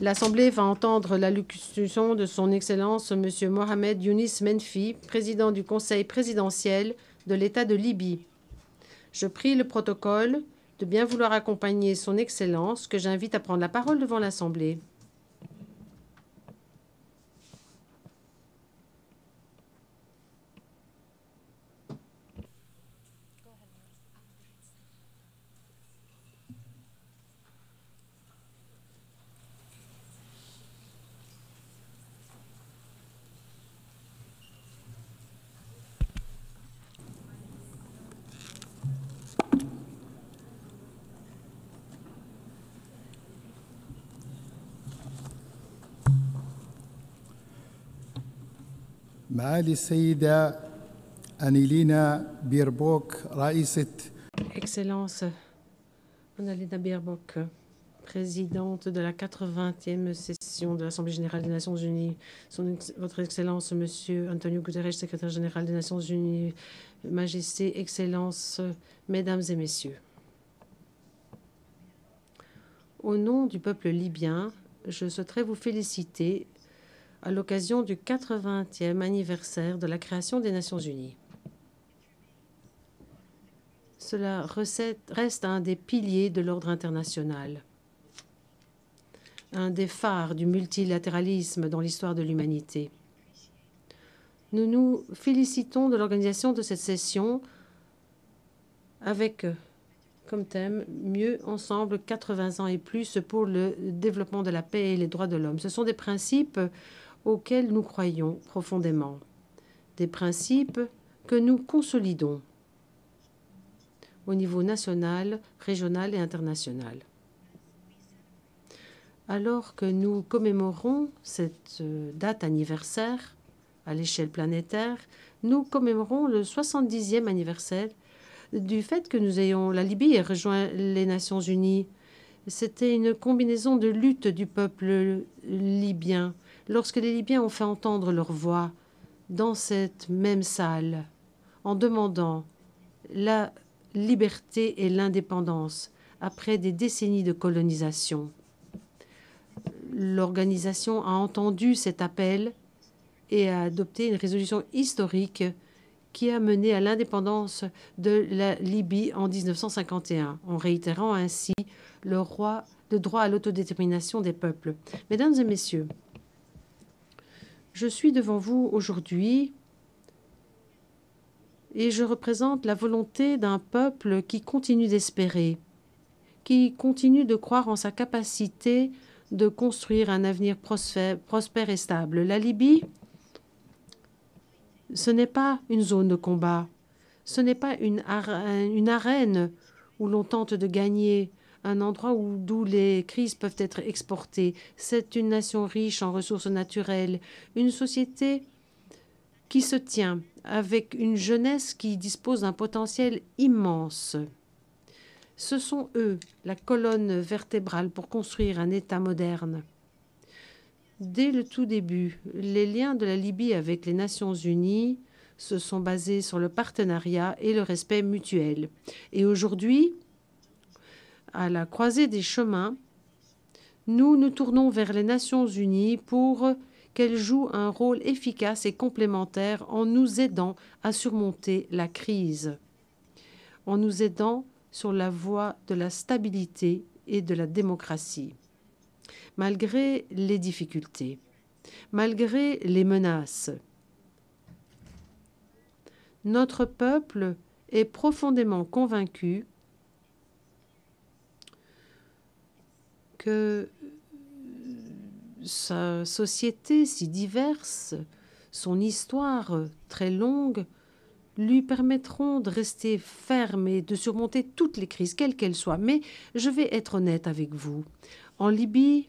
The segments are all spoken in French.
L'Assemblée va entendre l'allocution de son Excellence M. Mohamed Younis Menfi, président du Conseil présidentiel de l'État de Libye. Je prie le protocole de bien vouloir accompagner son Excellence, que j'invite à prendre la parole devant l'Assemblée. معالي السيدة أنيلينا بيربوك رئيسة Excellence Annalena Baerbock, présidente de la 80e session de l'Assemblée générale des Nations unies, Votre Excellence Monsieur Antonio Guterres, secrétaire général des Nations unies, Majesté, Excellences, Mesdames et Messieurs. Au nom du peuple libyen, je souhaiterais vous féliciter à l'occasion du 80e anniversaire de la création des Nations unies. Cela reste un des piliers de l'ordre international, un des phares du multilatéralisme dans l'histoire de l'humanité. Nous nous félicitons de l'organisation de cette session avec comme thème « Mieux ensemble, 80 ans et plus pour le développement de la paix et les droits de l'homme ». Ce sont des principes auxquels nous croyons profondément, des principes que nous consolidons au niveau national, régional et international. Alors que nous commémorons cette date anniversaire à l'échelle planétaire, nous commémorons le 70e anniversaire du fait que la Libye ait rejoint les Nations unies. C'était une combinaison de lutte du peuple libyen. Lorsque les Libyens ont fait entendre leur voix dans cette même salle, en demandant la liberté et l'indépendance après des décennies de colonisation. L'organisation a entendu cet appel et a adopté une résolution historique qui a mené à l'indépendance de la Libye en 1951, en réitérant ainsi le droit à l'autodétermination des peuples. Mesdames et messieurs, je suis devant vous aujourd'hui et je représente la volonté d'un peuple qui continue d'espérer, qui continue de croire en sa capacité de construire un avenir prospère et stable. La Libye, ce n'est pas une zone de combat, ce n'est pas une arène où l'on tente de gagner, un endroit d'où les crises peuvent être exportées. C'est une nation riche en ressources naturelles, une société qui se tient avec une jeunesse qui dispose d'un potentiel immense. Ce sont eux, la colonne vertébrale pour construire un État moderne. Dès le tout début, les liens de la Libye avec les Nations unies se sont basés sur le partenariat et le respect mutuel. Et aujourd'hui, à la croisée des chemins, nous nous tournons vers les Nations unies pour qu'elles jouent un rôle efficace et complémentaire en nous aidant à surmonter la crise, en nous aidant sur la voie de la stabilité et de la démocratie. Malgré les difficultés, malgré les menaces, notre peuple est profondément convaincu que sa société si diverse, son histoire très longue, lui permettront de rester ferme et de surmonter toutes les crises, quelles qu'elles soient. Mais je vais être honnête avec vous. En Libye,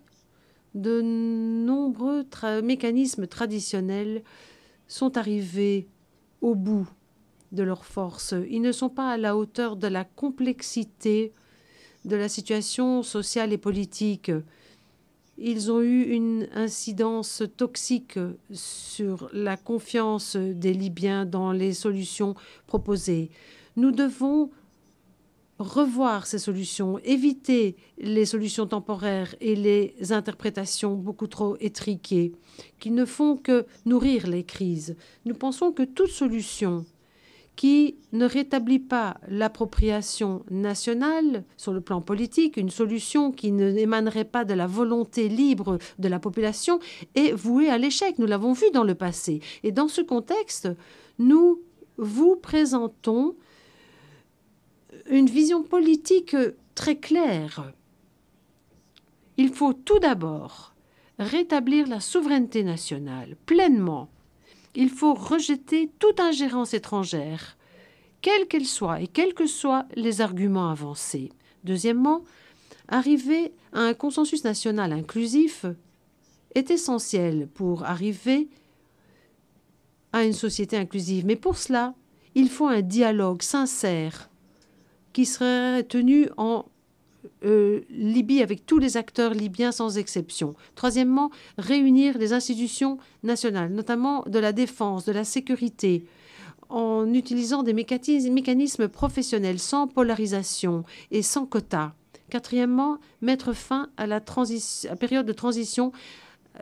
de nombreux mécanismes traditionnels sont arrivés au bout de leurs forces. Ils ne sont pas à la hauteur de la complexité de la situation sociale et politique. Ils ont eu une incidence toxique sur la confiance des Libyens dans les solutions proposées. Nous devons revoir ces solutions, éviter les solutions temporaires et les interprétations beaucoup trop étriquées qui ne font que nourrir les crises. Nous pensons que toute solution qui ne rétablit pas l'appropriation nationale sur le plan politique, une solution qui n'émanerait pas de la volonté libre de la population, est vouée à l'échec. Nous l'avons vu dans le passé. Et dans ce contexte, nous vous présentons une vision politique très claire. Il faut tout d'abord rétablir la souveraineté nationale pleinement. Il faut rejeter toute ingérence étrangère, quelle qu'elle soit et quels que soient les arguments avancés. Deuxièmement, arriver à un consensus national inclusif est essentiel pour arriver à une société inclusive. Mais pour cela, il faut un dialogue sincère qui serait tenu en Libye avec tous les acteurs libyens sans exception. Troisièmement, réunir les institutions nationales, notamment de la défense, de la sécurité, en utilisant des mécanismes professionnels sans polarisation et sans quotas. Quatrièmement, mettre fin à la période de transition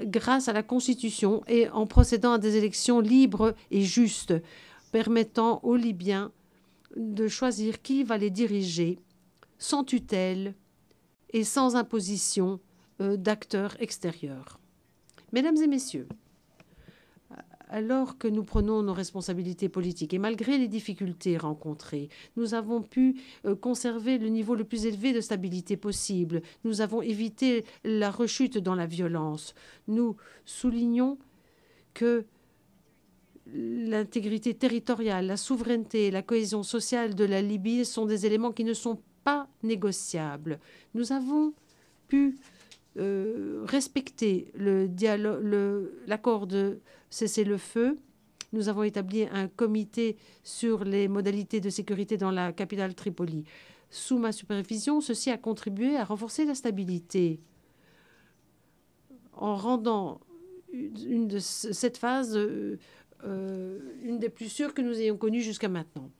grâce à la Constitution et en procédant à des élections libres et justes, permettant aux Libyens de choisir qui va les diriger sans tutelle et sans imposition d'acteurs extérieurs. Mesdames et messieurs, alors que nous prenons nos responsabilités politiques et malgré les difficultés rencontrées, nous avons pu conserver le niveau le plus élevé de stabilité possible. Nous avons évité la rechute dans la violence. Nous soulignons que l'intégrité territoriale, la souveraineté et la cohésion sociale de la Libye sont des éléments qui ne sont pas négociables. Nous avons pu respecter l'accord de cessez-le-feu. Nous avons établi un comité sur les modalités de sécurité dans la capitale Tripoli. Sous ma supervision, ceci a contribué à renforcer la stabilité en rendant cette phase une des plus sûres que nous ayons connues jusqu'à maintenant.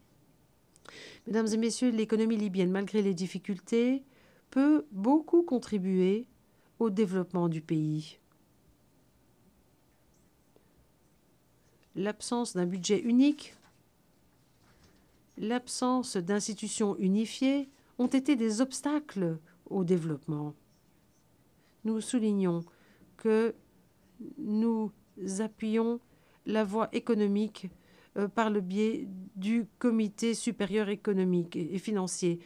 Mesdames et messieurs, l'économie libyenne, malgré les difficultés, peut beaucoup contribuer au développement du pays. L'absence d'un budget unique, l'absence d'institutions unifiées ont été des obstacles au développement. Nous soulignons que nous appuyons la voie économique par le biais du Comité supérieur économique et financier.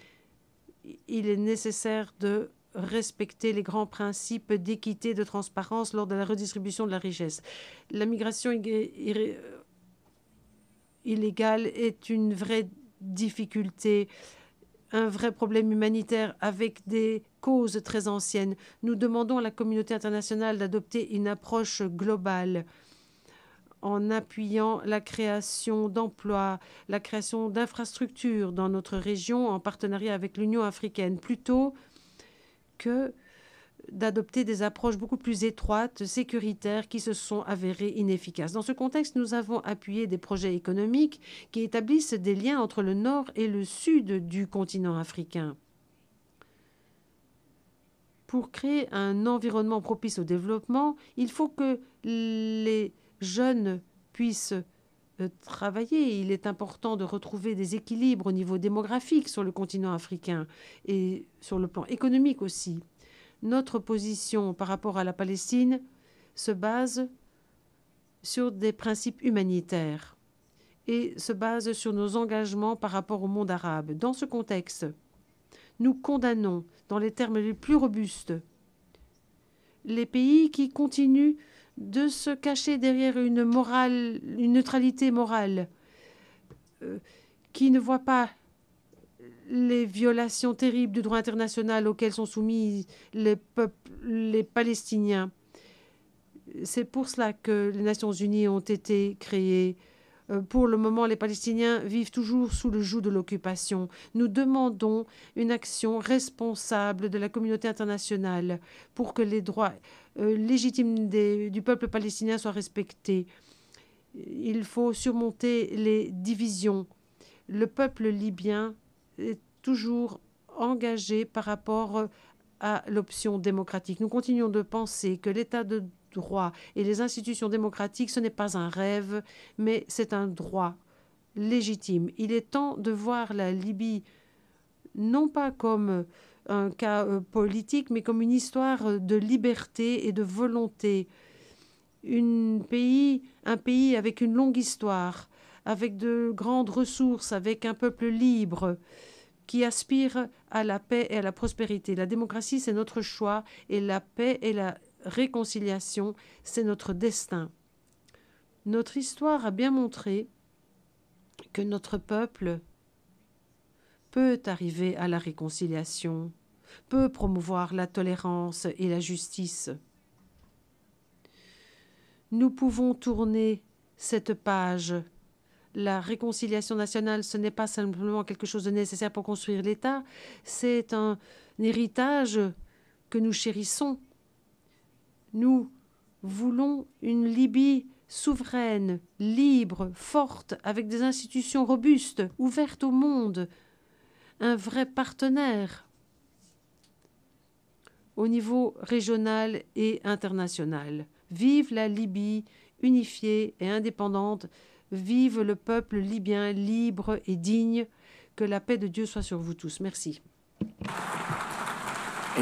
Il est nécessaire de respecter les grands principes d'équité, de transparence lors de la redistribution de la richesse. La migration illégale est une vraie difficulté, un vrai problème humanitaire avec des causes très anciennes. Nous demandons à la communauté internationale d'adopter une approche globale en appuyant la création d'emplois, la création d'infrastructures dans notre région en partenariat avec l'Union africaine, plutôt que d'adopter des approches beaucoup plus étroites, sécuritaires, qui se sont avérées inefficaces. Dans ce contexte, nous avons appuyé des projets économiques qui établissent des liens entre le nord et le sud du continent africain. Pour créer un environnement propice au développement, il faut que les jeunes puissent travailler. Il est important de retrouver des équilibres au niveau démographique sur le continent africain et sur le plan économique aussi. Notre position par rapport à la Palestine se base sur des principes humanitaires et se base sur nos engagements par rapport au monde arabe. Dans ce contexte, nous condamnons, dans les termes les plus robustes, les pays qui continuent de se cacher derrière une neutralité morale, qui ne voient pas les violations terribles du droit international auxquelles sont soumis les Palestiniens. C'est pour cela que les Nations unies ont été créées. Pour le moment, les Palestiniens vivent toujours sous le joug de l'occupation. Nous demandons une action responsable de la communauté internationale pour que les droits légitimes du peuple palestinien soient respectés. Il faut surmonter les divisions. Le peuple libyen est toujours engagés par rapport à l'option démocratique. Nous continuons de penser que l'État de droit et les institutions démocratiques, ce n'est pas un rêve, mais c'est un droit légitime. Il est temps de voir la Libye non pas comme un cas politique, mais comme une histoire de liberté et de volonté. Un pays avec une longue histoire, avec de grandes ressources, avec un peuple libre qui aspire à la paix et à la prospérité. La démocratie, c'est notre choix, et la paix et la réconciliation, c'est notre destin. Notre histoire a bien montré que notre peuple peut arriver à la réconciliation, peut promouvoir la tolérance et la justice. Nous pouvons tourner cette page. La réconciliation nationale, ce n'est pas simplement quelque chose de nécessaire pour construire l'État, c'est un héritage que nous chérissons. Nous voulons une Libye souveraine, libre, forte, avec des institutions robustes, ouvertes au monde, un vrai partenaire au niveau régional et international. Vive la Libye unifiée et indépendante, vive le peuple libyen libre et digne, que la paix de Dieu soit sur vous tous. Merci. Au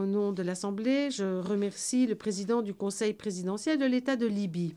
nom de l'Assemblée, je remercie le président du Conseil présidentiel de l'État de Libye.